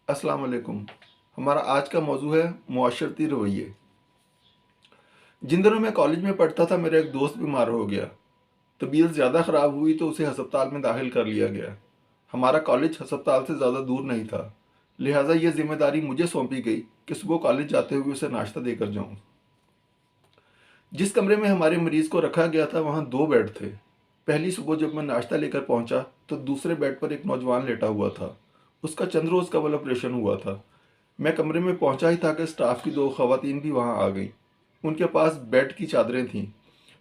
السلام علیکم۔ ہمارا آج کا موضوع ہے معاشرتی رویے۔ جن دنوں میں کالج میں پڑھتا تھا میرا ایک دوست بیمار ہو گیا۔ طبیعت زیادہ خراب ہوئی تو اسے ہسپتال میں داخل کر لیا گیا۔ ہمارا کالج ہسپتال سے زیادہ دور نہیں تھا، لہٰذا یہ ذمہ داری مجھے سونپی گئی کہ صبح کالج جاتے ہوئے اسے ناشتہ دے کر جاؤں۔ جس کمرے میں ہمارے مریض کو رکھا گیا تھا وہاں 2 بیڈ تھے۔ پہلی صبح جب میں ناشتہ لے کر پہنچا تو دوسرے بیڈ پر ایک نوجوان لیٹا ہوا تھا۔ اس کا چند روز قبل آپریشن ہوا تھا۔ میں کمرے میں پہنچا ہی تھا کہ اسٹاف کی 2 خواتین بھی وہاں آ گئیں۔ ان کے پاس بیڈ کی چادریں تھیں۔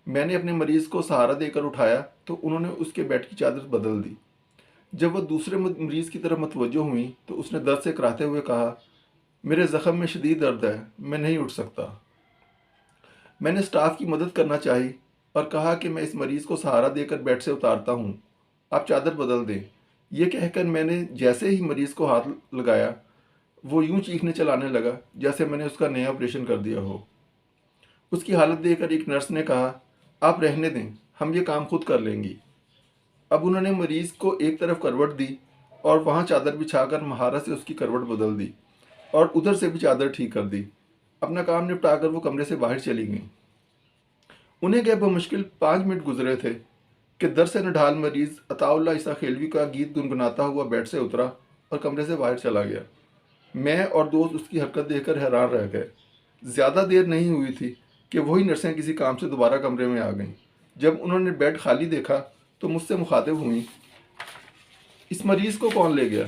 میں نے اپنے مریض کو سہارا دے کر اٹھایا تو انہوں نے اس کے بیڈ کی چادر بدل دی۔ جب وہ دوسرے مریض کی طرف متوجہ ہوئیں تو اس نے درد سے کراہتے ہوئے کہا، میرے زخم میں شدید درد ہے، میں نہیں اٹھ سکتا۔ میں نے اسٹاف کی مدد کرنا چاہی اور کہا کہ میں اس مریض کو سہارا دے کر بیڈ سے اتارتا ہوں، آپ چادر بدل دیں۔ یہ کہہ کر میں نے جیسے ہی مریض کو ہاتھ لگایا وہ یوں چیخنے چلانے لگا جیسے میں نے اس کا نیا آپریشن کر دیا ہو۔ اس کی حالت دیکھ کر ایک نرس نے کہا، آپ رہنے دیں، ہم یہ کام خود کر لیں گی۔ اب انہوں نے مریض کو ایک طرف کروٹ دی اور وہاں چادر بچھا کر مہارت سے اس کی کروٹ بدل دی اور ادھر سے بھی چادر ٹھیک کر دی۔ اپنا کام نپٹا کر وہ کمرے سے باہر چلی گئیں۔ انہیں گئے بمشکل 5 منٹ گزرے تھے کہ در سے نڈھال مریض عطا اللہ عیسیٰ خیلوی کا گیت گنگناتا ہوا بیڈ سے اترا اور کمرے سے باہر چلا گیا۔ میں اور دوست اس کی حرکت دیکھ کر حیران رہ گئے۔ زیادہ دیر نہیں ہوئی تھی کہ وہی نرسیں کسی کام سے دوبارہ کمرے میں آ گئیں۔ جب انہوں نے بیڈ خالی دیکھا تو مجھ سے مخاطب ہوئیں، اس مریض کو کون لے گیا؟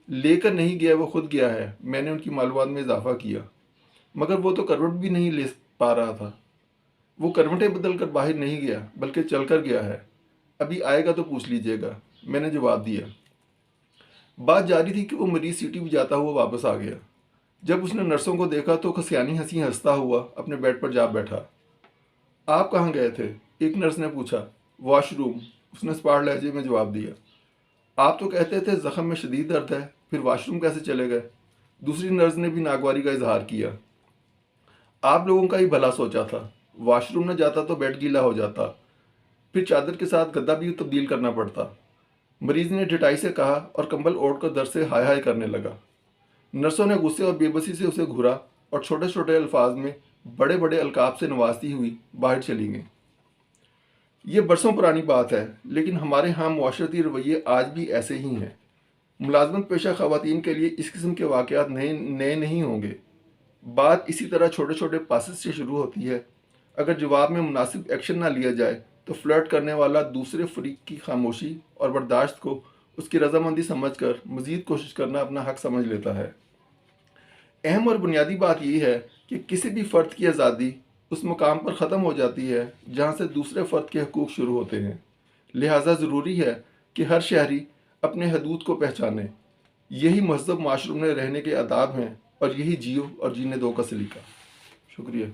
لے کر نہیں گیا، وہ خود گیا ہے، میں نے ان کی معلومات میں اضافہ کیا۔ مگر وہ تو کروٹ بھی نہیں لے پا رہا تھا۔ وہ کروٹیں بدل کر باہر نہیں گیا بلکہ چل کر گیا ہے، ابھی آئے گا تو پوچھ لیجیے گا، میں نے جواب دیا۔ بات جاری تھی کہ وہ مریض سیٹی بجاتا ہوا واپس آ گیا۔ جب اس نے نرسوں کو دیکھا تو کھسیانی ہنسی ہنستا ہوا اپنے بیڈ پر جا بیٹھا۔ آپ کہاں گئے تھے؟ ایک نرس نے پوچھا۔ واش روم، اس نے اسپاٹ لہجے میں جواب دیا۔ آپ تو کہتے تھے زخم میں شدید درد ہے، پھر واش روم کیسے چلے گئے؟ دوسری نرس نے بھی ناگواری کا اظہار کیا۔ آپ لوگوں کا ہی بھلا سوچا تھا، واش روم نہ جاتا تو بیڈ گیلا ہو جاتا، پھر چادر کے ساتھ گدا بھی تبدیل کرنا پڑتا۔ مریض نے ڈٹائی سے کہا اور کمبل اوڑھ کر درد سے ہائے ہائے کرنے لگا۔ نرسوں نے غصے اور بے بسی سے اسے گھورا اور چھوٹے چھوٹے الفاظ میں بڑے بڑے القاب سے نوازتی ہوئی باہر چلی گئیں۔ یہ برسوں پرانی بات ہے، لیکن ہمارے ہاں معاشرتی رویے آج بھی ایسے ہی ہیں۔ ملازمت پیشہ خواتین کے لیے اس قسم کے واقعات نئے نہیں ہوں گے۔ بات اسی طرح چھوٹے چھوٹے پاسز سے شروع ہوتی ہے۔ اگر جواب میں مناسب ایکشن نہ لیا جائے تو فلرٹ کرنے والا دوسرے فریق کی خاموشی اور برداشت کو اس کی رضامندی سمجھ کر مزید کوشش کرنا اپنا حق سمجھ لیتا ہے۔ اہم اور بنیادی بات یہ ہے کہ کسی بھی فرد کی آزادی اس مقام پر ختم ہو جاتی ہے جہاں سے دوسرے فرد کے حقوق شروع ہوتے ہیں۔ لہٰذا ضروری ہے کہ ہر شہری اپنے حدود کو پہچانے۔ یہی مہذب معاشروں میں رہنے کے آداب ہیں اور یہی جیو اور جینے دو کا سلیقہ۔ شکریہ۔